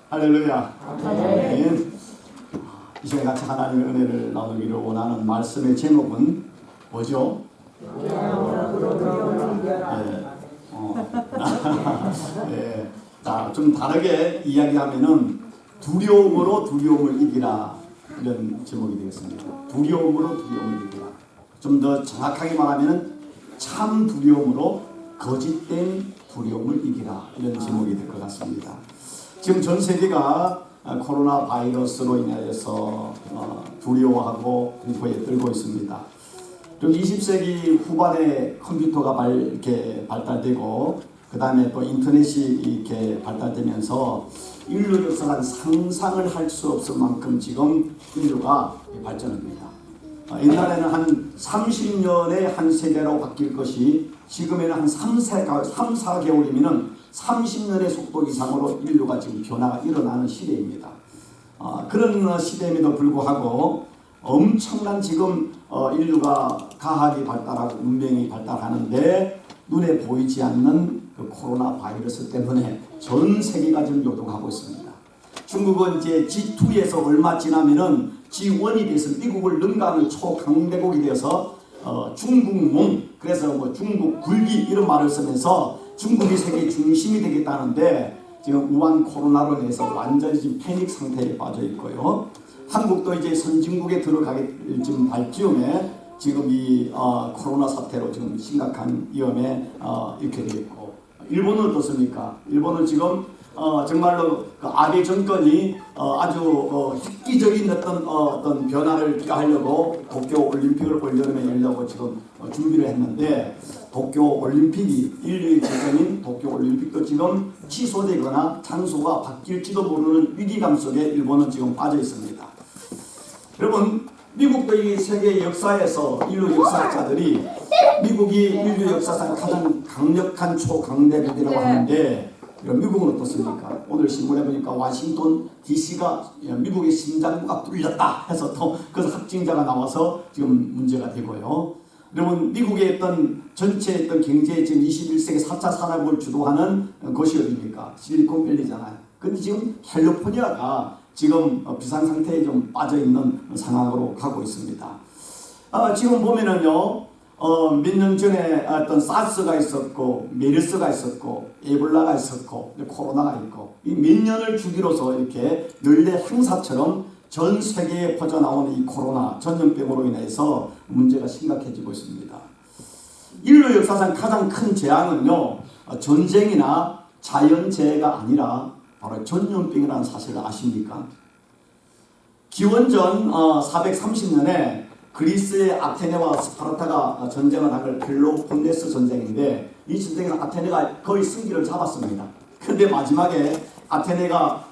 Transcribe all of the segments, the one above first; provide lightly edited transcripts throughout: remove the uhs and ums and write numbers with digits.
할렐루야. 아멘. 이 시간 같이 하나님의 은혜를 나누기를 원하는 말씀의 제목은 뭐죠? 네. 자, 좀 다르게 이야기하면은 두려움으로 두려움을 이기라, 이런 제목이 되겠습니다. 두려움으로 두려움을 이기라. 좀 더 정확하게 말하면은 참 두려움으로 거짓된 두려움을 이기라, 이런 제목이 될 것 같습니다. 지금 전 세계가 코로나 바이러스로 인하여서 두려워하고 공포에 떨고 있습니다. 좀 20세기 후반에 컴퓨터가 이렇게 발달되고, 그 다음에 또 인터넷이 이렇게 발달되면서 인류 역사가 상상을 할 수 없을 만큼 지금 인류가 발전합니다. 옛날에는 한 30년에 한 세대로 바뀔 것이 지금에는 한 3, 4개월이면 30년의 속도 이상으로 인류가 지금 변화가 일어나는 시대입니다. 그런 시대임에도 불구하고 엄청난 지금 인류가 과학이 발달하고 문명이 발달하는데 눈에 보이지 않는 그 코로나 바이러스 때문에 전 세계가 지금 요동하고 있습니다. 중국은 이제 G2에서 얼마 지나면은 G1이 돼서 미국을 능가하는 초강대국이 되어서 중국몽, 그래서 뭐 중국 굴기 이런 말을 쓰면서 중국이 세계 중심이 되겠다는데, 지금 우한 코로나로 인해서 완전히 지금 패닉 상태에 빠져 있고요. 한국도 이제 선진국에 들어가게 지금 발즈음에 지금 이 코로나 사태로 지금 심각한 위험에 이렇게 되어 있고, 일본은 어떻습니까? 일본은 지금 정말로 그 아베 정권이 아주 획기적인 어떤 변화를 하려고 도쿄 올림픽을 올여름에 열려고 지금 준비를 했는데, 도쿄 올림픽이 인류의 기점인 도쿄 올림픽도 지금 취소되거나 장소가 바뀔지도 모르는 위기감 속에 일본은 지금 빠져 있습니다. 여러분, 미국도 이 세계 역사에서 인류 역사학자들이 미국이 인류 역사상 가장 강력한 초강대국이라고 하는데, 미국은 어떻습니까? 오늘 신문에 보니까 워싱턴 DC가 미국의 심장부가 뚫렸다 해서 또 그래서 확진자가 나와서 지금 문제가 되고요. 여러분, 미국의 어떤 전체 어떤 경제 지금 21세기 4차 산업을 주도하는 곳이 어디입니까? 실리콘밸리잖아요. 근데 지금 캘리포니아가 지금 비상 상태에 좀 빠져 있는 상황으로 가고 있습니다. 지금 보면은요, 몇 년 전에 어떤 사스가 있었고, 메르스가 있었고, 에볼라가 있었고, 코로나가 있고, 이 몇 년을 주기로서 이렇게 연례 행사처럼 전 세계에 퍼져나오는 이 코로나 전염병으로 인해서 문제가 심각해지고 있습니다. 인류 역사상 가장 큰 재앙은요, 전쟁이나 자연재해가 아니라 바로 전염병이라는 사실을 아십니까? 기원전 430년에 그리스의 아테네와 스파르타가 전쟁을 한 걸 펠로폰네스 전쟁인데, 이 전쟁에서 아테네가 거의 승기를 잡았습니다. 그런데 마지막에 아테네가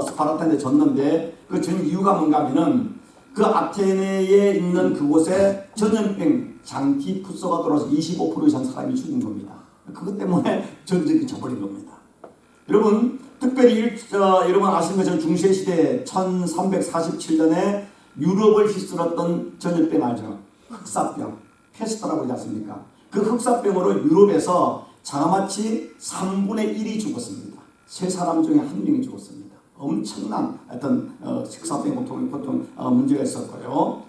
스파르타한테 졌는데, 그 전 이유가 뭔가 하면은 그 아테네에 있는 그곳에 전염병 장티푸스가 들어와서 25% 이상 사람이 죽은 겁니다. 그것 때문에 전쟁이 져버린 겁니다. 여러분, 특별히 여러분 아시는 것처럼 중세시대 1347년에 유럽을 휩쓸었던 전염병 알죠? 흑사병, 페스트라고 하지 않습니까? 그 흑사병으로 유럽에서 자그마치 3분의 1이 죽었습니다. 3사람 중에 1명이 죽었습니다. 엄청난 어떤 흑사병 보통 문제가 있었고요.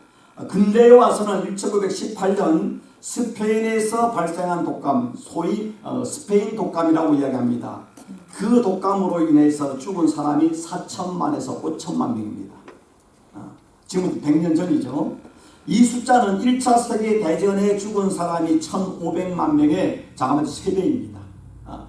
근대에 와서는 1918년 스페인에서 발생한 독감, 소위 스페인 독감이라고 이야기합니다. 그 독감으로 인해서 죽은 사람이 4천만에서 5천만 명입니다. 지금 100년 전이죠. 이 숫자는 1차 세계대전에 죽은 사람이 1,500만 명의 자그마치 3배입니다.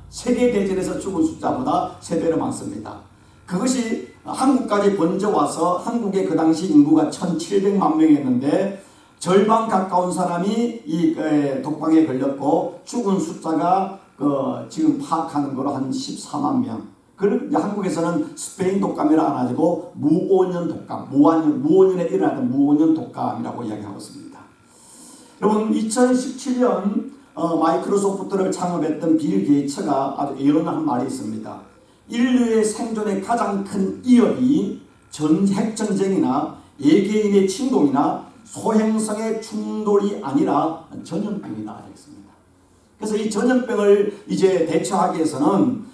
세계대전에서 죽은 숫자보다 3배로 많습니다. 그것이 한국까지 번져와서 한국의 그 당시 인구가 1,700만 명이었는데 절반 가까운 사람이 이 독방에 걸렸고, 죽은 숫자가 지금 파악하는 거로 한 14만 명. 한국에서는 스페인 독감이라 안 하고 무오년 독감, 무오년에 일어났던 무오년 독감이라고 이야기하고 있습니다. 여러분, 2017년 마이크로소프트를 창업했던 빌 게이츠가 아주 예언한 말이 있습니다. 인류의 생존에 가장 큰 위협이 핵전쟁이나 외계인의 침공이나 소행성의 충돌이 아니라 전염병이다 하겠습니다. 그래서 이 전염병을 이제 대처하기 위해서는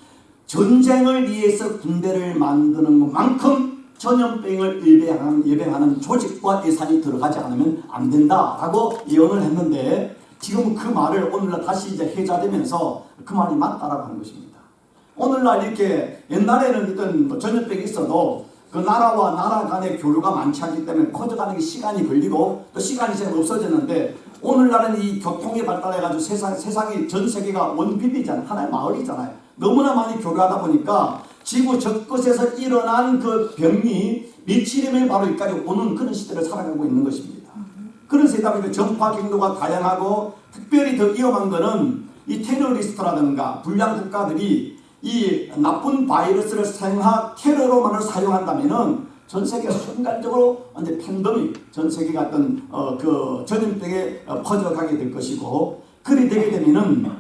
전쟁을 위해서 군대를 만드는 것만큼 전염병을 예방하는 조직과 예산이 들어가지 않으면 안 된다라고 예언을 했는데 지금 그 말을 오늘날 다시 이제 해자되면서 그 말이 맞다라고 하는 것입니다. 오늘날 이렇게 옛날에는 어떤 전염병이 있어도 그 나라와 나라 간의 교류가 많지 않기 때문에 커져가는 게 시간이 걸리고 또 시간이 잘 없어졌는데 오늘날은 이 교통이 발달해가지고 세상이 전 세계가 원빈이잖아요. 하나의 마을이잖아요. 너무나 많이 교류하다 보니까 지구 저끝에서 일어난 그 병이 며칠이면 바로 여기까지 오는 그런 시대를 살아가고 있는 것입니다. 그런 세다 보니까 전파 경로가 다양하고 특별히 더 위험한 것은 이 테러리스트라든가 불량 국가들이 이 나쁜 바이러스를 생화 테러로만을 사용한다면은 전 세계가 순간적으로 완전 팬데믹, 전 세계가 어떤 그 전염병에 퍼져가게 될 것이고 그리 되게 되면은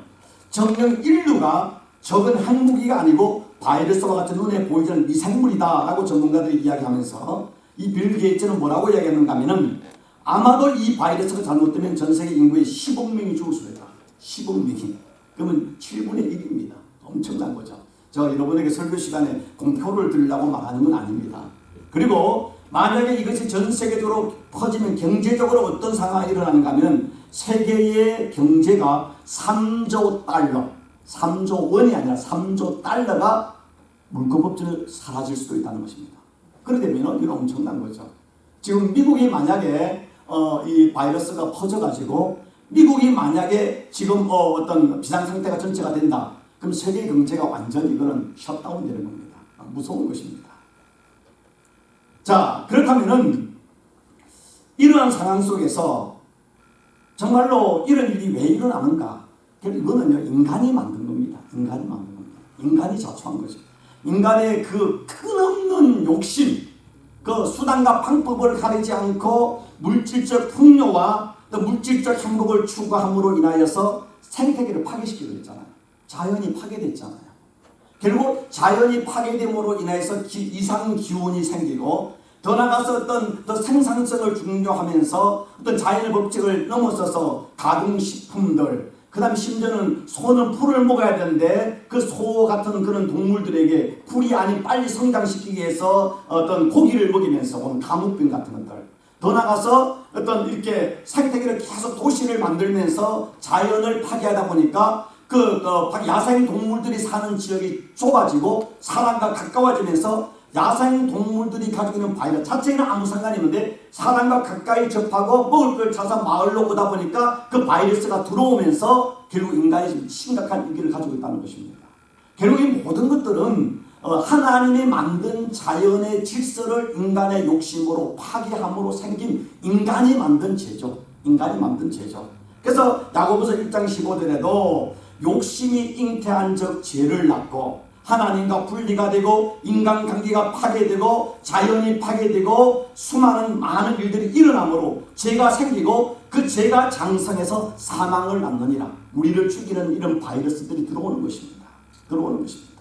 정녕 인류가 적은 핵무기가 아니고 바이러스와 같은 눈에 보이지 않는 미생물이다라고 전문가들이 이야기하면서 이 빌 게이츠는 뭐라고 이야기하는가 하면은 아마도 이 바이러스가 잘못되면 전 세계 인구의 10억 명이 죽을 수도 있다. 10억 명이. 그러면 7분의 1입니다. 엄청난 거죠. 제가 여러분에게 설교 시간에 공표를 드리려고 말하는 건 아닙니다. 그리고 만약에 이것이 전 세계적으로 퍼지면 경제적으로 어떤 상황이 일어나는가 하면 세계의 경제가 3조 달러, 3조 원이 아니라 3조 달러가 물가 없이 사라질 수도 있다는 것입니다. 그렇게 되면 이건 엄청난 거죠. 지금 미국이 만약에 이 바이러스가 퍼져가지고 미국이 만약에 지금 어떤 비상상태가 전체가 된다. 그럼 세계 경제가 완전히 이거는 셧다운 되는 겁니다. 무서운 것입니다. 자, 그렇다면은 이러한 상황 속에서 정말로 이런 일이 왜 일어나는가? 이거는요, 인간이 만든 겁니다. 인간이 만든 겁니다. 인간이 자초한 거죠. 인간의 그 끝없는 욕심, 그 수단과 방법을 가리지 않고 물질적 풍요와 또 물질적 행복을 추구함으로 인하여서 생태계를 파괴시키고 있잖아요. 자연이 파괴됐잖아요. 결국 자연이 파괴됨으로 인해서 이상기온이 생기고 더 나아가서 어떤 더 생산성을 중요하면서 어떤 자연의 법칙을 넘어서서 가공식품들 그 다음 심지어는 소는 풀을 먹어야 되는데 그 소 같은 그런 동물들에게 풀이 아닌 빨리 성장시키기 위해서 어떤 고기를 먹이면서 온 가무병 같은 것들 더 나아가서 어떤 이렇게 생태계를 계속 도시를 만들면서 자연을 파괴하다 보니까 야생 동물들이 사는 지역이 좁아지고 사람과 가까워지면서 야생 동물들이 가지고 있는 바이러스 자체는 아무 상관이 없는데 사람과 가까이 접하고 먹을 걸 찾아 마을로 오다 보니까 그 바이러스가 들어오면서 결국 인간이 심각한 위기를 가지고 있다는 것입니다. 결국 이 모든 것들은 하나님이 만든 자연의 질서를 인간의 욕심으로 파괴함으로 생긴 인간이 만든 죄죠. 인간이 만든 죄죠. 그래서 야고보서 1장 15절에도 욕심이 잉태한 적 죄를 낳고 하나님과 분리가 되고 인간관계가 파괴되고 자연이 파괴되고 수많은 많은 일들이 일어나므로 죄가 생기고 그 죄가 장성해서 사망을 낳느니라. 우리를 죽이는 이런 바이러스들이 들어오는 것입니다. 들어오는 것입니다.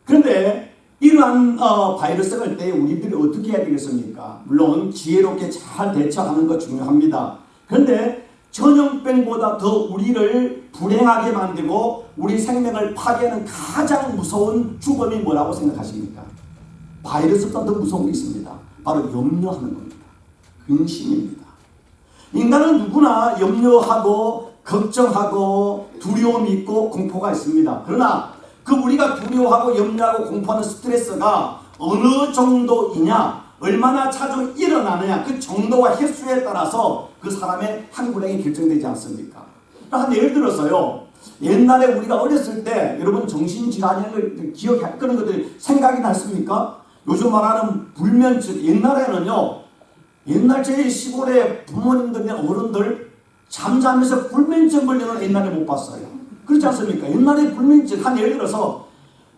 그런데 이러한 바이러스가 올 때 우리들이 어떻게 해야 되겠습니까? 물론 지혜롭게 잘 대처하는 것 중요합니다. 그런데 전염병보다 더 우리를 불행하게 만들고 우리 생명을 파괴하는 가장 무서운 죽음이 뭐라고 생각하십니까? 바이러스보다 더 무서운 게 있습니다. 바로 염려하는 겁니다. 근심입니다. 인간은 누구나 염려하고 걱정하고 두려움이 있고 공포가 있습니다. 그러나 그 우리가 두려워하고 염려하고 공포하는 스트레스가 어느 정도이냐, 얼마나 자주 일어나느냐, 그 정도와 횟수에 따라서 그 사람의 한불행이 결정되지 않습니까? 예를 들어서요, 옛날에 우리가 어렸을 때 여러분 정신질환을 기억할 그런 것들이 생각이 났습니까? 요즘 말하는 불면증, 옛날에는요, 옛날 제 시골의 부모님들이나 어른들 잠자면서 불면증 걸리는 옛날에 못 봤어요. 그렇지 않습니까? 옛날에 불면증, 예를 들어서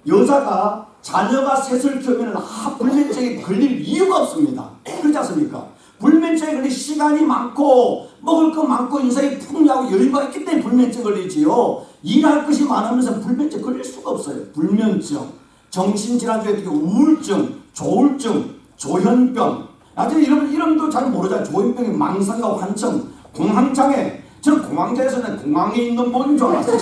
여자가 자녀가 셋을 키우면 불면증이 걸릴 이유가 없습니다. 그렇지 않습니까? 불면증에 걸릴 시간이 많고 먹을 거 많고 인생이 풍요하고 여유가 있기 때문에 불면증 걸리지요. 일할 것이 많으면서 불면증 걸릴 수가 없어요. 불면증, 정신질환 중에 특히 우울증, 조울증, 조현병, 나중에 이름도 잘 모르잖아요. 조현병이 망상과 환청, 공황장애, 저는 공황장애에서는 공항에 있는 몸인 줄 알았어요.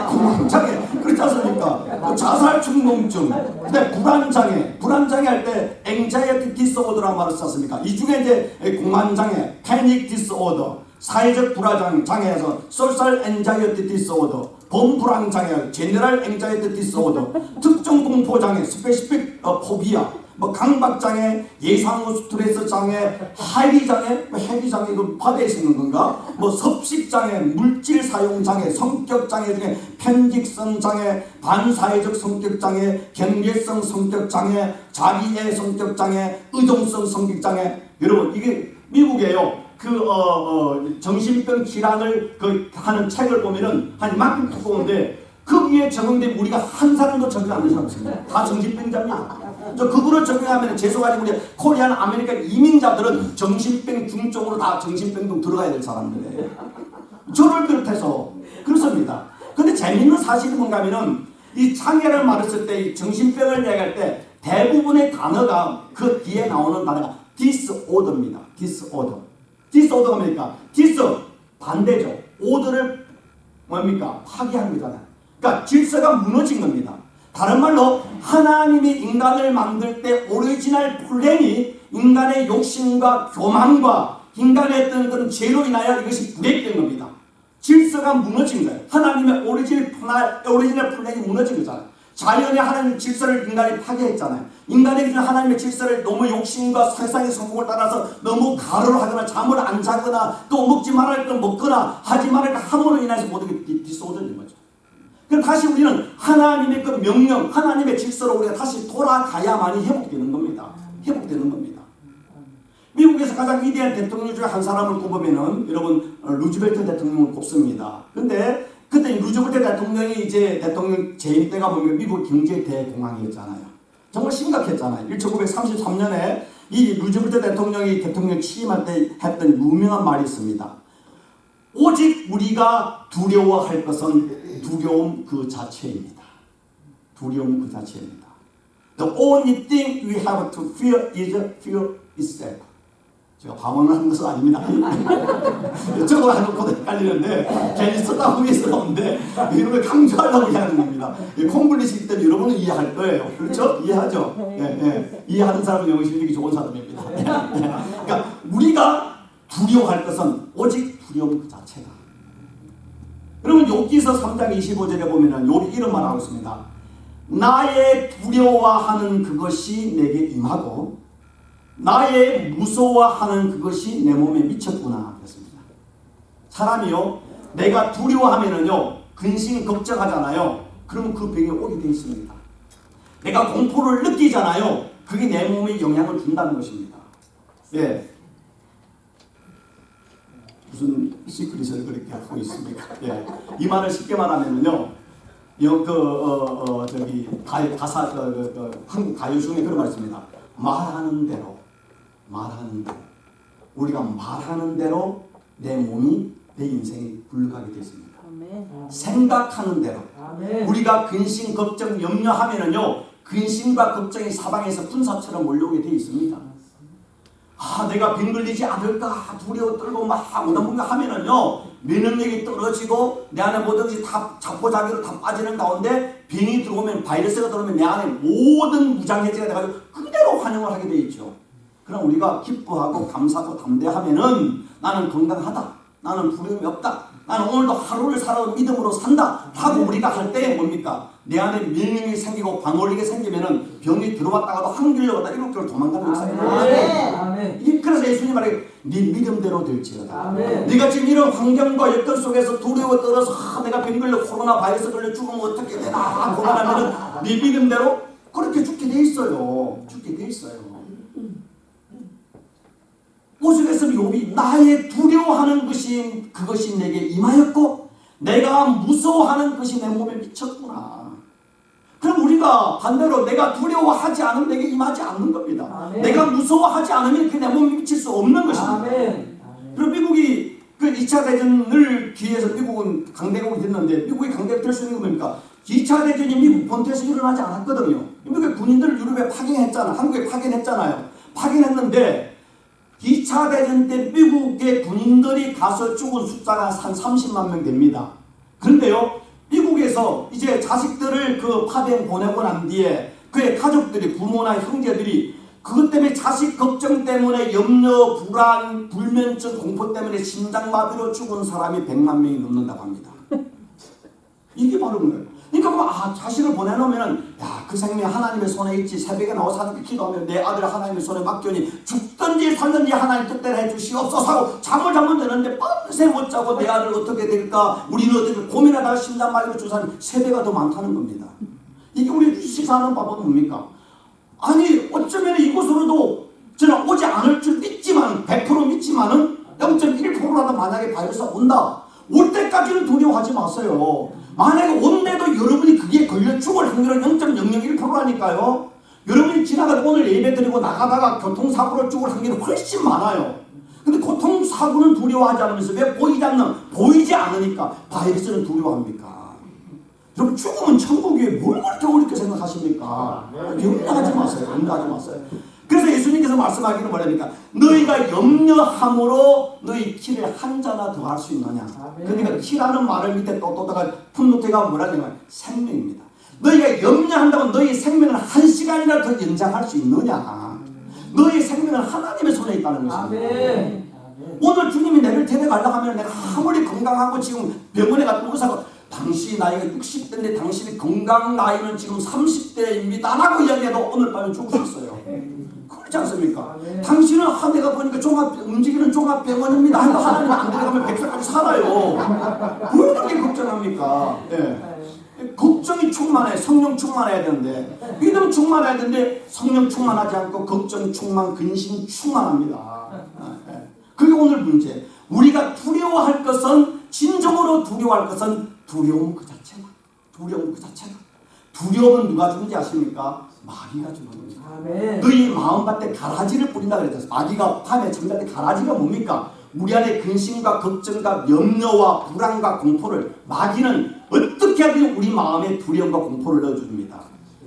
공황장애 그렇지 않습니까? 자살 충동증, 근데 불안장애 할 때 anxiety disorder라는 말을 썼습니까? 이 중에 이제 공황장애, panic disorder, 사회적 불안장애에서 social anxiety disorder, 범불안장애, general anxiety disorder, 특정 공포장애, specific phobia, 뭐 강박장애, 예상후 스트레스 장애, 해비장애, 해비장애 그 바다에 있는 건가? 뭐 섭식장애, 물질 사용 장애, 성격 장애 중에 편집성 장애, 반사회적 성격 장애, 경계성 성격 장애, 자기애 성격 장애, 의존성 성격 장애. 여러분 이게 미국에요. 정신병 질환을 하는 책을 보면은 한 이만큼 두꺼운데 그 위에 적용된 우리가 한 사람도 적용 안 되는 사람 없습니다. 다 정신병자입니다. 그거를 적용하면 죄송하지만 우리 코리안 아메리칸 이민자들은 정신병 중증으로 다 정신병동 들어가야 될 사람들이에요. 저를 비롯해서 그렇습니다. 근데 재밌는 사실이 뭔가 하면은 이 장애를 말했을 때 이 정신병을 얘기할 때 대부분의 단어가 그 뒤에 나오는 단어가 disorder입니다. disorder가 뭡니까? 반대죠. order를 뭡니까? 파괴한 거잖아요. 그러니까 질서가 무너진 겁니다. 다른 말로 하나님이 인간을 만들 때 오리지널 플랜이 인간의 욕심과 교만과 인간의 어떤 그런 죄로 인하여 이것이 불행된 겁니다. 질서가 무너진 거예요. 하나님의 오리지널 플랜이 무너진 거잖아요. 자연의 하나님의 질서를 인간이 파괴했잖아요. 인간의 하나님의 질서를 너무 욕심과 세상의 성공을 따라서 너무 가로를 하거나 잠을 안 자거나 또 먹지 말아야 할 걸 먹거나 하지 말아야 할 함으로 인해서 모든 게 디소더인 거죠. 그럼 다시 우리는 하나님의 그 명령, 하나님의 질서로 우리가 다시 돌아가야만이 회복되는 겁니다. 미국에서 가장 위대한 대통령 중에 한 사람을 꼽으면은 여러분 루즈벨트 대통령을 꼽습니다. 근데 그때 루즈벨트 대통령이 이제 대통령 재임 때가 보면 미국 경제 대공황이었잖아요. 정말 심각했잖아요. 1933년에 이 루즈벨트 대통령이 대통령 취임할 때 했던 유명한 말이 있습니다. 오직 우리가 두려워할 것은 두려움 그 자체입니다. The only thing we have to fear is fear itself. 제가 방언을 하는 것은 아닙니다. 저거 하놓고도 헷갈리는데 괜히 쓰다 보기 스러운데 이런 걸 강조하려고 하는 겁니다. 콩글리시기 때문에 여러분은 이해할 거예요. 그렇죠? 이해하죠? 이해하는 사람은 영어 실력이 좋은 사람입니다. 그러니까 우리가 두려워할 것은 오직 두려움 그 자체다. 여러분 욥기서 3장 25절에 보면은 욥이 이런 말을 하고 있습니다. 나의 두려워하는 그것이 내게 임하고 나의 무서워하는 그것이 내 몸에 미쳤구나 그랬습니다. 사람이요 내가 두려워하면은요 근심 걱정하잖아요. 그러면 그 병이 오게 되어 있습니다. 내가 공포를 느끼잖아요. 그게 내 몸에 영향을 준다는 것입니다. 예. 무슨 시크릿을 그렇게 하고 있습니까? 예. 이 말을 쉽게 말하면은요, 가사, 한국 가요 중에 그런 말이 있습니다. 말하는 대로. 우리가 말하는 대로 내 몸이, 내 인생이 굴러가게 됐습니다. 생각하는 대로. 우리가 근심, 걱정, 염려하면은요, 근심과 걱정이 사방에서 군사처럼 몰려오게 되어 있습니다. 내가 병 걸리지 않을까 두려워 떨고 막 뭔가 하면은요 면역력이 떨어지고 내 안에 모든 것이 다 자포자기로 다 빠지는 가운데 병이 들어오면 바이러스가 들어오면 내 안에 모든 무장해제가 돼가지고 그대로 환영을 하게 돼 있죠. 그럼 우리가 기뻐하고 감사하고 담대하면은 나는 건강하다, 나는 두려움이 없다, 나는 오늘도 하루를 살아온 믿음으로 산다 하고 우리가 할 때 뭡니까? 내 안에 면역력이 생기고 방어력이 생기면은 병이 들어왔다가도 한길로 갔다 이렇게 도망가는 역사예요. 그래서 예수님 말해 네 믿음대로 될지어다. 네가 지금 이런 환경과 여건 속에서 두려워 떨어서 내가 병 걸려 코로나 바이러스 걸려 죽으면 어떻게 되나 고민하면은 네 믿음대로 그렇게 죽게 돼 있어요. 오죽했으면 욥이 나의 두려워하는 그것이 내게 임하였고 내가 무서워하는 것이 내 몸에 미쳤구나. 그럼 우리가 반대로 내가 두려워하지 않으면 내게 임하지 않는 겁니다. 아멘. 내가 무서워하지 않으면 그 내 몸에 미칠 수 없는 것입니다. 아멘. 그리고 미국이 그 2차 대전을 기해서 미국은 강대국이 됐는데 미국이 강대국이 될 수 있는 건 뭡니까? 2차 대전이 미국 본토에서 일어나지 않았거든요. 미국의 군인들을 유럽에 파견했잖아. 한국에 파견했잖아요. 파견했는데 2차 대전 때 미국의 군인들이 가서 죽은 숫자가 한 30만 명 됩니다. 그런데요, 미국에서 이제 자식들을 그 파병 보내고 난 뒤에 그의 가족들이, 부모나 형제들이 그것 때문에 자식 걱정 때문에 염려, 불안, 불면증, 공포 때문에 심장마비로 죽은 사람이 100만 명이 넘는다고 합니다. 이게 바로 거예요. 그러니까 자식을 보내놓으면 그 생명 하나님의 손에 있지. 새벽에 나와서 하나님께 기도하면 내 아들 하나님의 손에 맡겨니 죽든지 살든지 하나님 뜻대로 해주시옵소서 하고 잠을 자면 되는데 밤새 못 자고 내 아들 어떻게 될까, 우리는 어떻게 고민하다가 심장마비로 죽은 사람이 3배가 더 많다는 겁니다. 이게 우리 시사하는 바보는 뭡니까? 아니 어쩌면 이곳으로도 저는 오지 않을 줄 믿지만 100% 믿지만은 0.1%라도 만약에 바이러스가 온다. 올 때까지는 두려워하지 마세요. 만약에 온데도 여러분이 그게 걸려 죽을 확률은 0.001%라니까요. 여러분이 지나가다 오늘 예배 드리고 나가다가 교통사고로 죽을 확률이 훨씬 많아요. 근데 교통사고는 두려워하지 않으면서 왜 보이지 않으니까 바이러스는 두려워합니까? 여러분 죽으면 천국에 뭘 그렇게 어렵게 생각하십니까? 염려하지 마세요. 염려하지 마세요. 그래서 예수님께서 말씀하기는 뭐랍니까? 너희가 염려함으로 너희 키를 한 자나 더 할 수 있느냐. 그러니까 키라는 말을 밑에 또다가 풋노트가 뭐라냐면 생명입니다. 너희가 염려한다면 너희 생명을 1시간이나 더 연장할 수 있느냐. 너희 생명은 하나님의 손에 있다는 것입니다. 오늘 주님이 내를 데려가려고 하면 내가 아무리 건강하고 지금 병원에 갔다 의사가 당신 나이가 60대인데 당신의 건강 나이는 지금 30대입니다 라고 이야기해도 오늘 밤에 죽을 수 있어요. 그렇지 않습니까? 당신은 내가 보니까 움직이는 종합병원입니다. 하나님 안 데려가면 100살까지 살아요. 왜 그렇게 걱정합니까? 걱정이 충만해. 성령 충만해야 되는데, 믿음 충만해야 되는데 성령 충만하지 않고 걱정 충만, 근심 충만합니다. 그게 오늘 문제. 우리가 두려워할 것은, 진정으로 두려워할 것은 두려움 그 자체다. 두려움 그 자체다. 두려움은 누가 주는지 아십니까? 마귀가 주는 겁니다. 너희 마음밭에 가라지를 뿌린다 그랬잖아요. 마귀가 밤에 잠잘 때 가라지가 뭡니까? 우리 안에 근심과 걱정과 염려와 불안과 공포를 마귀는 어떻게 하든 우리 마음에 두려움과 공포를 넣어줍니다.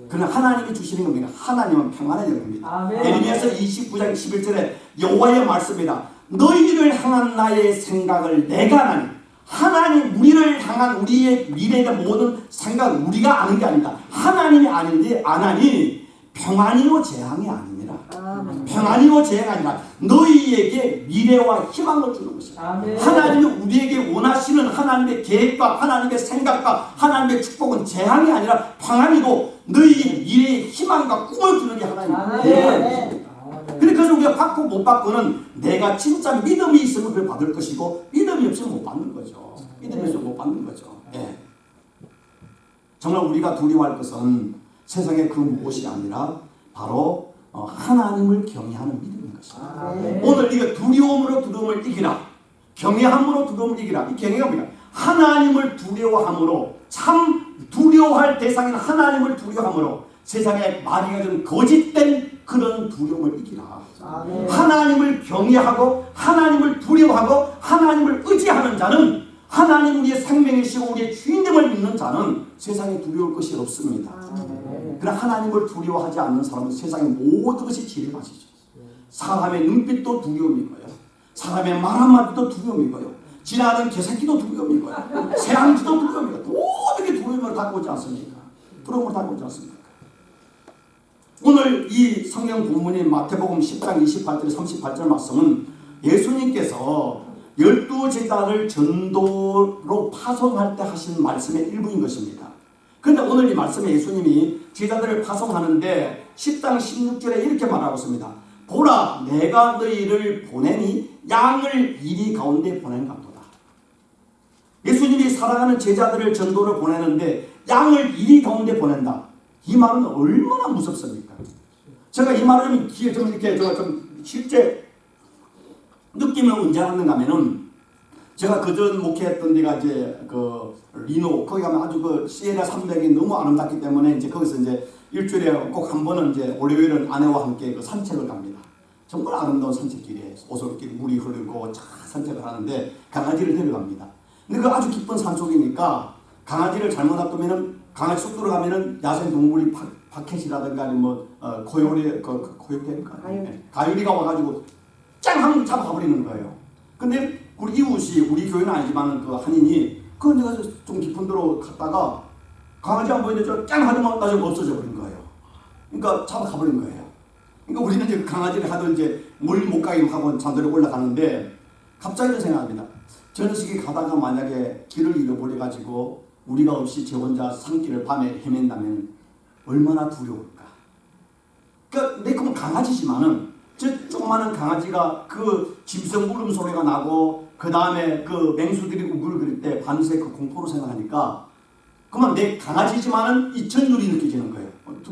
그러나 하나님이 주시는 겁니다. 하나님은 평안의 영입니다. 예레미야서 29장 11절에 여호와의 말씀이다. 너희를 향한 나의 생각을 내가 아나니. 하나님, 우리를 향한 우리의 미래의 모든 생각은 우리가 아는 게 아니다. 하나님이 아는데 아나니 평안이요 재앙이 아니니라. 평안이요 재앙이 아니라 너희에게 미래와 희망을 주는 것이다. 하나님이 우리에게 원하시는 하나님의 계획과 하나님의 생각과 하나님의 축복은 재앙이 아니라 평안이고 너희에게 미래의 희망과 꿈을 주는 게 하나님입니다. 그래서 우리가 받고 못 받고는 내가 진짜 믿음이 있으면 그걸 받을 것이고 믿음이 없으면 못 받는 거죠. 믿음이 없으면 못 받는 거죠. 정말 우리가 두려워할 것은 세상의 그 무엇이 아니라 바로 하나님을 경외하는 믿음인 것입니다. 오늘 이거 두려움으로 두려움을 이기라. 경외함으로 두려움을 이기라. 이 경외가 뭐냐? 하나님을 두려워함으로, 참 두려워할 대상인 하나님을 두려워함으로 세상에 마귀가 주는 거짓된 그런 두려움을 이기라. 하나님을 경외하고 하나님을 두려워하고 하나님을 의지하는 자는, 하나님 우리의 생명이시고 우리의 주인됨을 믿는 자는 세상에 두려울 것이 없습니다. 그러나 하나님을 두려워하지 않는 사람은 세상의 모든 것이 지레맞이죠. 사람의 눈빛도 두려움이고요. 사람의 말 한마디도 두려움이고요. 지나가는 개새끼도 두려움이고요. 새앙지도 두려움이고요. 모든 게 두려움을 갖고 오지 않습니까? 두려움을 갖고 오지 않습니까? 오늘 이 성경 본문인 마태복음 10장 28절 38절 말씀은 예수님께서 12제자를 전도로 파송할 때 하신 말씀의 일부인 것입니다. 그런데 오늘 이 말씀에 예수님이 제자들을 파송하는데 10장 16절에 이렇게 말하고 있습니다. 보라, 내가 너희를 보내니 양을 이리 가운데 보낸감도다. 예수님이 사랑하는 제자들을 전도를 보내는데 양을 이리 가운데 보낸다. 이 말은 얼마나 무섭습니까? 제가 이 말을 좀 이렇게 좀 실제 느낌을 언제 하는가 하면은, 제가 그전 목회했던 데가 이제 그 리노, 거기 가면 아주 그 시에라 산맥이 너무 아름답기 때문에 이제 거기서 이제 일주일에 꼭 한 번은 이제 월요일은 아내와 함께 그 산책을 갑니다. 정말 아름다운 산책길이에요. 오솔길 물이 흐르고 차 산책을 하는데 강아지를 데려갑니다. 근데 그 아주 깊은 산속이니까 강아지를 잘못 놔두면은, 강아지 쑥 들어가면은 야생 동물이 파켓이라든가 아니면 고요리, 가유리가 와가지고 짱 하면 잡아버리는 거예요. 근데 우리 이웃이, 우리 교회는 아니지만 그 한인이 그 내가 좀 깊은 데로 갔다가 강아지 안 보이는데 짱 하더만 나중에 없어져 버린 거예요. 그러니까 잡아가버린 거예요. 그러니까 우리는 이제 강아지를 하도 이제 물 못 가게 하고 잠들어 올라가는데 갑자기 생각합니다. 저 녀석이 가다가 만약에 길을 잃어버려가지고 우리가 없이 저 혼자 산길을 밤에 헤맨다면 얼마나 두려울까. 그러니까 내 그건 강아지지만은 저 조그마한 강아지가 그 짐승 울음소리가 나고 그 다음에 그 맹수들이 우글거릴 때 밤새 그 공포로 생각하니까 그러면 내 강아지지만은 이 전율이 느껴지는 거예요.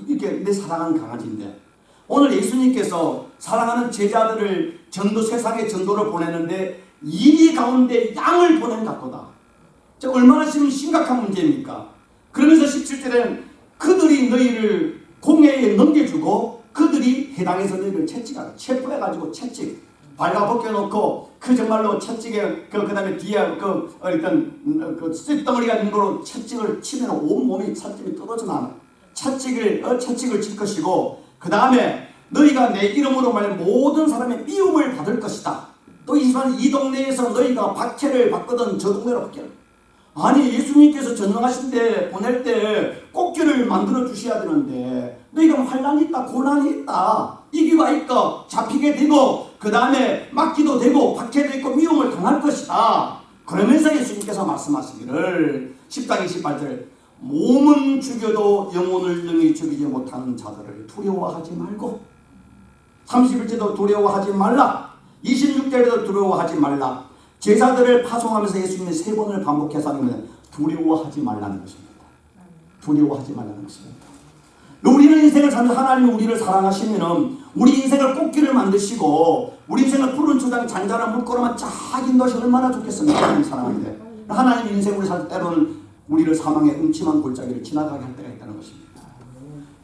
이렇게 내 사랑하는 강아지인데 오늘 예수님께서 사랑하는 제자들을 전도, 세상에 전도를 보내는데 이리 가운데 양을 보낸 각도다. 얼마나 심각한 문제입니까? 그러면서 17절에는 그들이 너희를 공회에 넘겨주고 그들이 해당해서 너희를 채찍하고 체포해가지고 채찍 발가벗겨놓고 그 정말로 채찍에 그 다음에 뒤에 그 어떤 그 쇳덩어리가 있는 거로 채찍을 치면 온몸이 채찍이 떨어져 나는 채찍을 칠 것이고 그 다음에 너희가 내 이름으로 말해 모든 사람의 미움을 받을 것이다. 또 이 동네에서 너희가 박해를 받거든 저 동네로 바뀌어. 아니 예수님께서 전능하신 때 보낼 때 꽃길을 만들어 주셔야 되는데 너희가 환난이 있다, 고난이 있다, 이기가 있고 잡히게 되고 그 다음에 맞기도 되고 박해도 있고 미움을 당할 것이다. 그러면서 예수님께서 말씀하시기를 10장 28절 몸은 죽여도 영혼을 능히 죽이지 못하는 자들을 두려워하지 말고 31절도 두려워하지 말라 26절에도 두려워하지 말라. 제자들을 파송하면서 예수님이 3번을 반복해서 하면 두려워하지 말라는 것입니다. 두려워하지 말라는 것입니다. 우리는 인생을 살면서 하나님이 우리를 사랑하시면 우리 인생을 꽃길을 만드시고 우리 인생을 푸른 초장 잔잔한 물꼬로만 쫙 인도하시 얼마나 좋겠습니까? 하나님 사랑하는데 하나님 인생 우리 살 때로는 우리를 사망의 음침한 골짜기를 지나가게 할 때가 있다는 것입니다.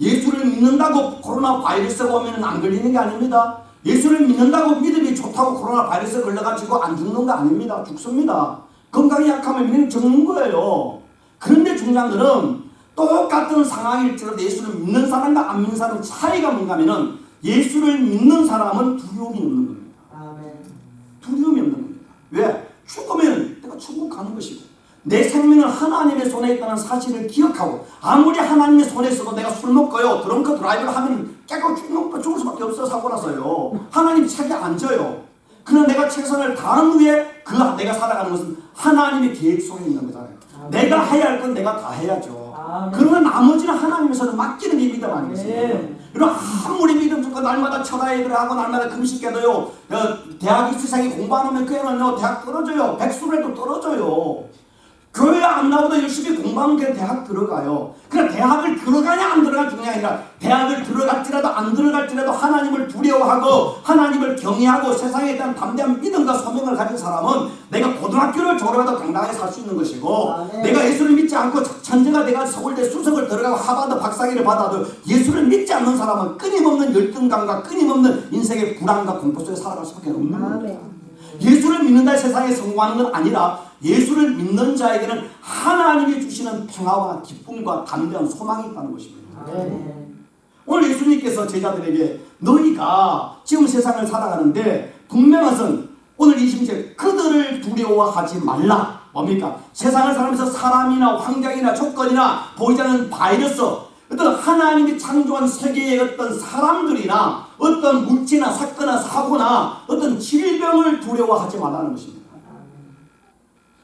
예수를 믿는다고 코로나 바이러스가 오면 안 걸리는 게 아닙니다. 예수를 믿는다고 믿음이 좋다고 코로나 바이러스에 걸려가지고 안 죽는 거 아닙니다. 죽습니다. 건강이 약하면 믿음이 죽는 거예요. 그런데 중요한 것은 똑같은 상황일지라도 예수를 믿는 사람과 안 믿는 사람의 차이가 뭔가 하면은 예수를 믿는 사람은 두려움이 없는 겁니다. 두려움이 없는 겁니다. 왜? 죽으면 내가 천국 가는 것이고 내 생명은 하나님의 손에 있다는 사실을 기억하고 아무리 하나님의 손에 있어도 내가 술 먹고요 드렁크 드라이브를 하면 깨끗 죽을 수밖에 없어. 사고 나서요. 하나님 책에 안 져요. 그러나 내가 최선을 다한 후에 내가 살아가는 것은 하나님의 계획 속에 있는 거잖아요. 내가 해야 할 건 내가 다 해야죠. 그러면 나머지는 하나님에서는 맡기는 게 믿음 아니겠습니까? 그리고 아무리 믿음 좋고 날마다 철학에 하고 날마다 금식해도요 대학 입시생이 공부 안 하면 그애는요 대학 떨어져요. 백수를 해도 떨어져요. 교회 안 나오도 열심히 공부하면 그냥 대학 들어가요. 그러나 대학을 들어가냐 안 들어가냐 중요한 게 아니라 대학을 들어갈지라도 안 들어갈지라도 하나님을 두려워하고 하나님을 경외하고 세상에 대한 담대한 믿음과 소명을 가진 사람은 내가 고등학교를 졸업해도 당당하게 살 수 있는 것이고 내가 예수를 믿지 않고 천재가 돼가지고 서울대 수석을 들어가고 하버드 박사학위를 받아도 예수를 믿지 않는 사람은 끊임없는 열등감과 끊임없는 인생의 불안과 공포 속에 살아갈 수밖에 없는 겁니다. 예수를 믿는다 세상에 성공하는 건 아니라 예수를 믿는 자에게는 하나님이 주시는 평화와 기쁨과 담대한 소망이 있다는 것입니다. 오늘 예수님께서 제자들에게 너희가 지금 세상을 살아가는데 분명한 것은 오늘 20절 그들을 두려워하지 말라. 뭡니까? 세상을 살면서 사람이나 환경이나 조건이나 보이지 않는 바이러스 어떤 하나님이 창조한 세계의 어떤 사람들이나 어떤 물질이나 사건이나 사고나 어떤 질병을 두려워하지 말라는 것입니다.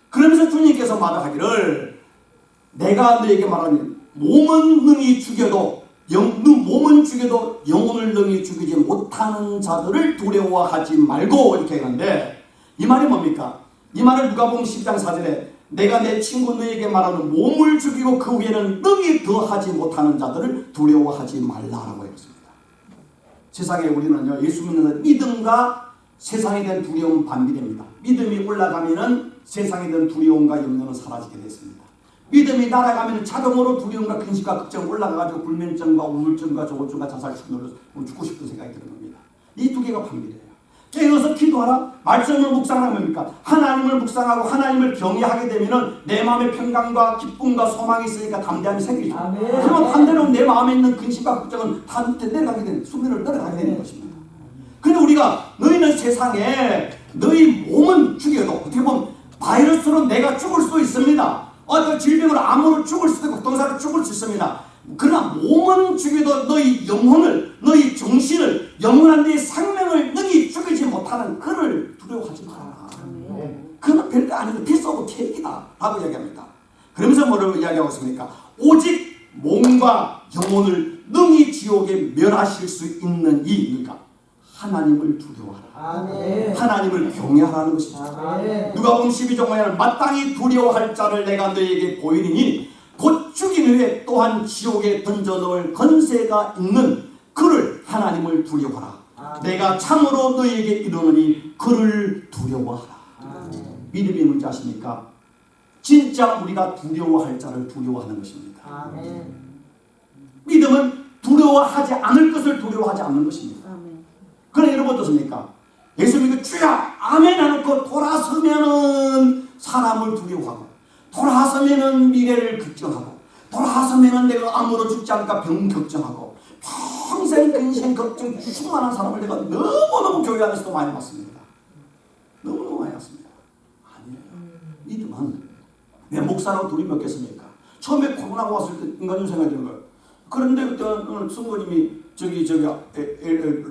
그러면서 주님께서 말하기를 내가 너에게 말하는 몸은 능히 죽여도 몸은 죽여도 영혼을 능히 죽이지 못하는 자들을 두려워하지 말고 이렇게 하는데 이 말이 뭡니까? 이 말을 누가복음 10장 4절에 내가 내 친구 너에게 말하는 몸을 죽이고 그 후에는 능히 더하지 못하는 자들을 두려워하지 말라라고 했습니다. 세상에 우리는요 예수 믿는 믿음과 세상에 대한 두려움은 반비례입니다. 믿음이 올라가면은 세상에 대한 두려움과 염려는 사라지게 됐습니다. 믿음이 날아가면 자동으로 두려움과 근심과 걱정 올라가가지고 불면증과 우울증과 조울증과 자살 충동으로 죽고 싶은 생각이 드는 겁니다. 이 두 개가 반비례해요. 깨어서 기도하라. 말씀을 묵상하면 뭡니까? 하나님을 묵상하고 하나님을 경외하게 되면은 내 마음의 평강과 기쁨과 소망이 있으니까 담대함이 생기죠. 그러면 반대로 내 마음에 있는 근심과 걱정은 다 밑에 내려가게 되는 수면을 내려가게 되는 것입니다. 근데 우리가 너희는 세상에 너희 몸은 죽여도 어떻게 보면 바이러스로 내가 죽을 수도 있습니다. 어떤 질병으로 암으로 죽을 수도 있고 동사로 죽을 수 있습니다. 그러나 몸은 죽여도 너희 영혼을, 너희 정신을, 영원한 너희 생명을 너희 죽이지 못하는 그를 두려워하지 마라. 그는 별거 아니고 피스 오브 케이크다 라고 이야기합니다. 그러면서 뭐라고 이야기하고 있습니까? 오직 몸과 영혼을 능히 지옥에 멸하실 수 있는 이니까 하나님을 두려워하라. 아멘. 하나님을 경외하라는 것입니다. 아멘. 누가복음 12장 5절에 마땅히 두려워할 자를 내가 너에게 보이리니 곧 죽인 후에 또한 지옥에 던져놓을 건세가 있는 그를 하나님을 두려워하라. 내가 참으로 너에게 이르노니 그를 두려워하라. 믿음이 뭔지 아십니까? 진짜 우리가 두려워할 자를 두려워하는 것입니다. 아멘. 믿음은 두려워하지 않을 것을 두려워하지 않는 것입니다. 그럼 여러분 어떻습니까? 예수 믿고 주야 아멘 해놓고 돌아서면은 사람을 두려워하고, 돌아서면은 미래를 걱정하고, 돌아서면은 내가 암으로 죽지 않을까 병 걱정하고, 평생 인생 걱정 충만한 사람을 내가 너무너무 교회 안에서도 많이 봤습니다. 너무너무 많이 봤습니다. 아니에요. 믿음은 내 목사라고 둘이 몇 겠습니까? 처음에 코로나가 왔을 때 인간적으로 생각이 드는 거예요. 그런데 그때 오늘 성도님이 저기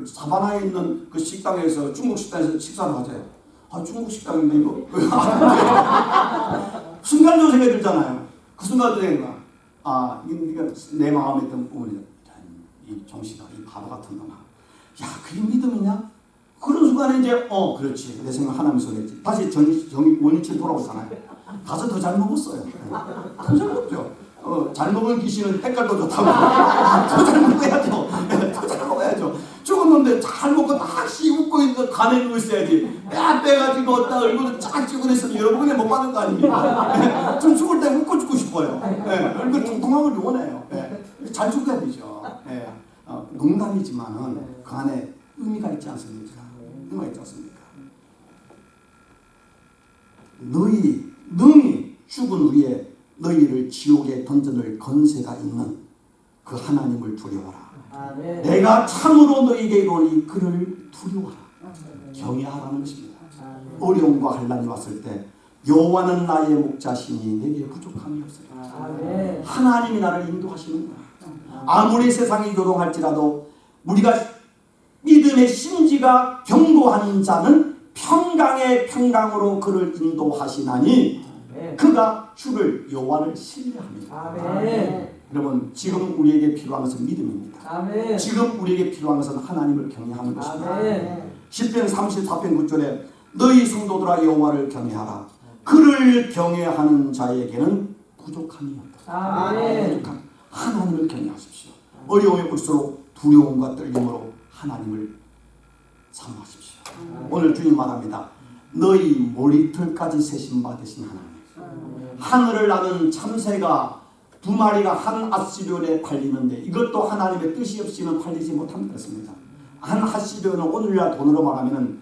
사바나에 있는 그 식당에서, 중국 식당에서 식사를 하세요. 아, 중국 식당인데 이거 순간적으로 생각이 들잖아요. 그 순간도 생각. 아, 이거 내 마음에 있던 부분이 이 정신아, 이 바보 같은 놈아. 야, 그게 믿음이냐? 그런 순간에 이제 그렇지. 내 생각 하나님 손했지. 다시 원위치로 돌아오잖아요. 가서 더 잘 먹었어요. 더 잘 먹죠. 잘 먹은 귀신은 색깔도 좋다고. 더 잘 먹어야죠. 더 잘 먹어야죠. 죽었는데 잘 먹고 다시 웃고 있는 간에 누워 있어야지. 빼가지고 딱 얼굴을 쫙 찍어냈으면 여러분 은혜 못 받는 거 아닙니까? 전 죽을 때 웃고 죽고 싶어요. 얼굴 뚱뚱한 걸 원해요. 잘 죽어야 되죠. 농담이지만은 그 안에 의미가 있지 않습니까? 의미가 있지 않습니까? 너희 능히 죽은 후에 너희를 지옥에 던져놓을 건세가 있는 그 하나님을 두려워하라. 아멘. 내가 참으로 너희에게 이르노니 그를 두려워하라. 경외하라는 것입니다. 어려움과 환난이 왔을 때 여호와는 나의 목자시니 내게 부족함이 없어요. 하나님이 나를 인도하시는구나. 아무리 세상이 요동할지라도 우리가 믿음의 심지가 견고한 자는 평강의 평강으로 그를 인도하시나니 그가 주를 여호와를 신뢰합니다. 아멘. 여러분, 지금 우리에게 필요한 것은 믿음입니다. 아멘. 지금 우리에게 필요한 것은 하나님을 경외하는 것입니다. 아멘. 시편 34편 9절에 너희 성도들아 여호와를 경외하라. 그를 경외하는 자에게는 부족함이 없다. 아멘. 하나님을 경외하십시오. 어려움이 올수록 두려움과 떨림으로 하나님을 사모하십시오. 오늘 주님 말합니다. 너희 머리털까지 세심 받으신 하나님. 하늘을 나는 참새가 두 마리가 한 아시리온에 팔리는데 이것도 하나님의 뜻이 없이는 팔리지 못합니다. 한 아시리온은 오늘날 돈으로 말하면은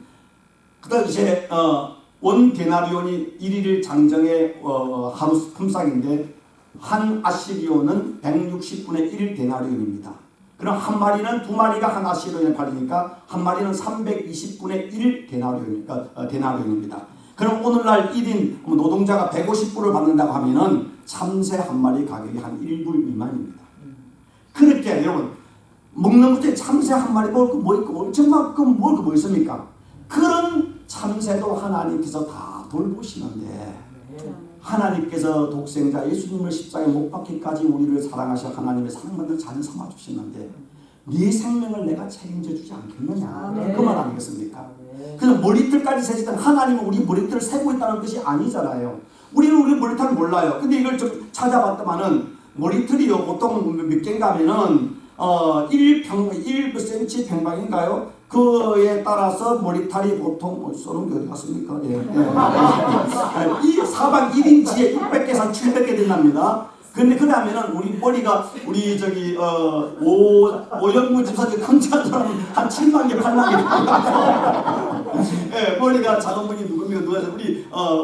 그 당시에 원 데나리온이 1일 장정의 하루 품삯인데 한 아시리온은 160분의 1 데나리온입니다. 그럼 한 마리는 두 마리가 한 아시리온에 팔리니까 한 마리는 320분의 1 데나리온입니다. 그럼 오늘날 1인 노동자가 150불을 받는다고 하면은 참새 한 마리 가격이 한 1불 미만입니다. 그렇게 여러분 먹는 것에 참새 한 마리 먹을 거 뭐 있고 정말 먹을 거 뭐 있습니까? 그런 참새도 하나님께서 다 돌보시는데 하나님께서 독생자 예수님을 십자가에 못 박기까지 우리를 사랑하셔 하나님의 사랑받는 자녀 삼아 주시는데 네 생명을 내가 책임져 주지 않겠느냐 그 말 아니겠습니까? 그래서 머리털까지 세시던 하나님은 우리 머리털을 세고 있다는 뜻이 아니잖아요. 우리는 우리 머리털을 몰라요. 근데 이걸 좀 찾아봤더만은 머리털이요 보통 몇 개인가 하면은 1cm 평방인가요? 그에 따라서 머리털이 보통 쏘는 게 어디 갔습니까? 이 사방 1인치에 600개에서 700개 된답니다. 근데 그러면은 우리 머리가 우리 저기 오영무 집사님 큰찬 사람 한 7만 개, 8만 개. 예, 머리가 작은 분이 누가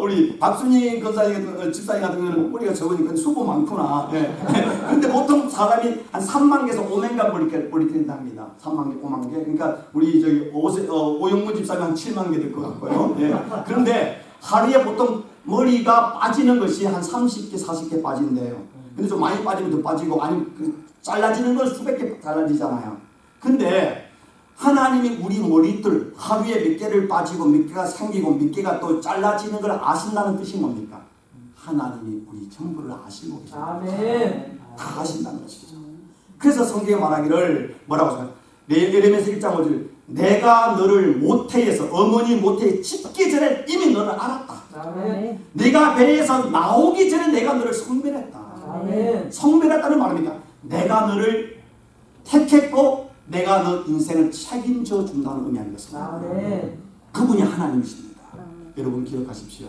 우리 박순희 권사님 집사님 같은 경우는 머리가 적으니까 수고 많구나. 예. 근데 보통 사람이 한 3만 개에서 5만가 머리 된답니다. 3만 개, 5만 개. 그러니까 우리 저기 오영무 집사님 한 7만 개 될 것 같고요. 예. 그런데 하루에 보통 머리가 빠지는 것이 한 30개, 40개 빠진대요. 근데 좀 많이 빠지면 더 빠지고, 아니 잘라지는 건 수백 개 잘라지잖아요. 근데 하나님이 우리 머리들 하루에 몇 개를 빠지고 몇 개가 생기고 몇 개가 또 잘라지는 걸 아신다는 뜻이 뭡니까? 하나님이 우리 전부를 아시고 계십니다. 아멘. 다 아신다는 것이죠. 그래서 성경에 말하기를 뭐라고 하죠? 예레미야서 1장 5절, 내가 너를 모태에서 어머니 모태에 짓기 전에 이미 너를 알았다. 아멘. 네가 배에서 나오기 전에 내가 너를 성별했다. 아멘. 성별했다는 말입니다. 내가 너를 택했고 내가 너 인생을 책임져 준다는 의미 아니겠습니까? 아멘. 그분이 하나님이십니다. 여러분 기억하십시오.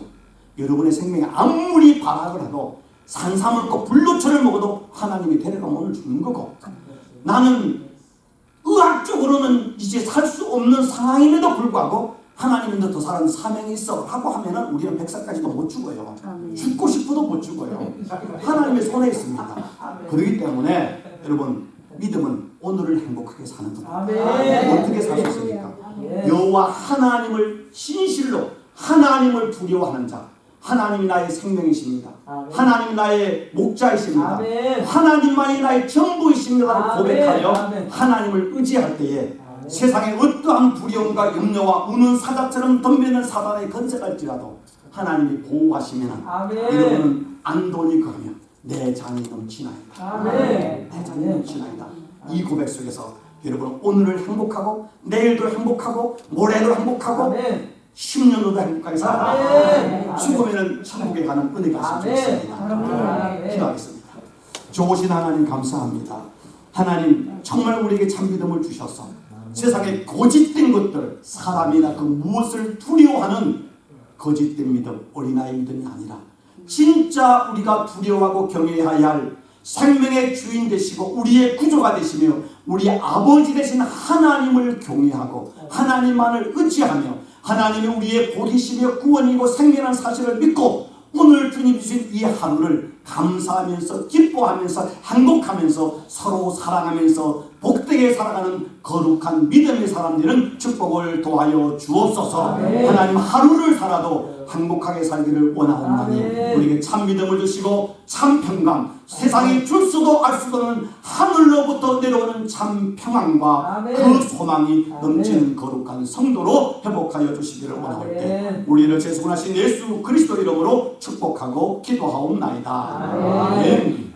여러분의 생명에 아무리 발악을 해도 산삼을 꼭 불로초를 먹어도 하나님이 데려가면 오늘 죽는 거고, 나는 의학적으로는 이제 살 수 없는 상황임에도 불구하고 하나님이 너 더 사는 사명이 있어 하고 하면은 우리는 100살까지도 못 죽어요. 죽고 싶어도 못 죽어요. 하나님의 손에 있습니다. 그렇기 때문에 여러분, 믿음은 오늘을 행복하게 사는 겁니다. 어떻게 살 수 있습니까? 여호와 하나님을 진실로 하나님을 두려워하는 자, 하나님이 나의 생명이십니다. 하나님이 나의 목자이십니다. 하나님만이 나의 전부이십니다라고 고백하여 하나님을 의지할 때에 세상에 어떠한 두려움과 염려와 우는 사자처럼 덤비는 사단의 건색할지라도 하나님이 보호하시면 여러분은 안돈이 그러며 내 잔이 넘치나이다. 내 잔이 넘치나이다. 이 고백 속에서 여러분 오늘을 행복하고 내일도 행복하고 모레도 행복하고 10년도 행복하게 살아 죽으면 천국에 가는 은혜가 있을 수 있습니다. 기도하겠습니다. 좋으신 하나님 감사합니다. 하나님 정말 우리에게 참 믿음을 주셔서 세상에 거짓된 것들, 사람이나 그 무엇을 두려워하는 거짓된 믿음, 어린아이 믿음이 아니라 진짜 우리가 두려워하고 경외해야 할 생명의 주인 되시고 우리의 구조가 되시며 우리 아버지 되신 하나님을 경외하고 하나님만을 의지하며 하나님이 우리의 복이시며 구원이고 생명이라는 사실을 믿고 오늘 주님 주신 이 하루를 감사하면서 기뻐하면서 행복하면서 서로 사랑하면서 복되게 살아가는 거룩한 믿음의 사람들은 축복을 도와여 주옵소서. 하나님 하루를 살아도 행복하게 살기를 원하옵나니 우리에게 참 믿음을 주시고 참 평강, 세상이 줄 수도 알 수도 없는 하늘로부터 내려오는 참 평안과 그 소망이 넘치는 거룩한 성도로 회복하여 주시기를 원하올 때 우리를 재수하신 예수 그리스도 이름으로 축복하고 기도하옵나이다. 아멘.